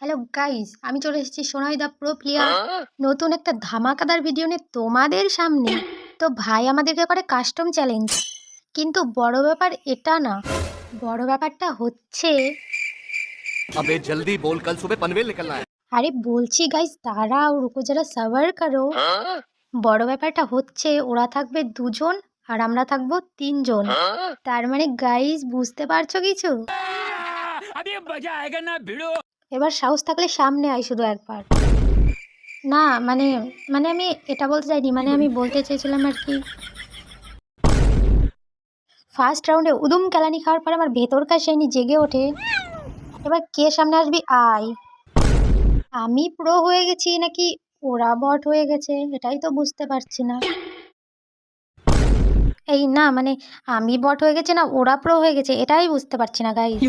Hello guys, আমি চলে এসেছি সোনাই দা প্রো প্লেয়ার নতুন একটা ধামাকাদার ভিডিও নিয়ে তোমাদের সামনে। তো ভাই আমাদেরকে করে কাস্টম চ্যালেঞ্জ, কিন্তু বড় ব্যাপার এটা না, বড় ব্যাপারটা হচ্ছে, अबे जल्दी बोल कल सुबह पनवेल निकलना है। আরে বলছি গাইস দাঁড়াও, রুকো যারা সাভার করো। বড় ব্যাপারটা হচ্ছে ওরা থাকবে দুজন আর আমরা থাকবো তিনজন। তার মানে গাইস বুঝতে পারছো কিছু? अभी मजा आएगा ना भिड़ो। এবার সাহস থাকলে সামনে আয় শুধু একবার। না মানে মানে আমি এটা বলতে চাইনি, মানে আমি বলতে চেয়েছিলাম আর কি, ফার্স্ট রাউন্ডে উদুম কেলানি খাওয়ার পর আমার ভেতরকার সেইনি জেগে ওঠে। এবার কে সামনে আসবি আয়। আমি প্রো হয়ে গেছি নাকি ওরা বট হয়ে গেছে এটাই তো বুঝতে পারছি না। এই না মানে আমি বট হয়ে গেছি না ওরা প্রো হয়ে গেছে এটাই বুঝতে পারছি না গাইস।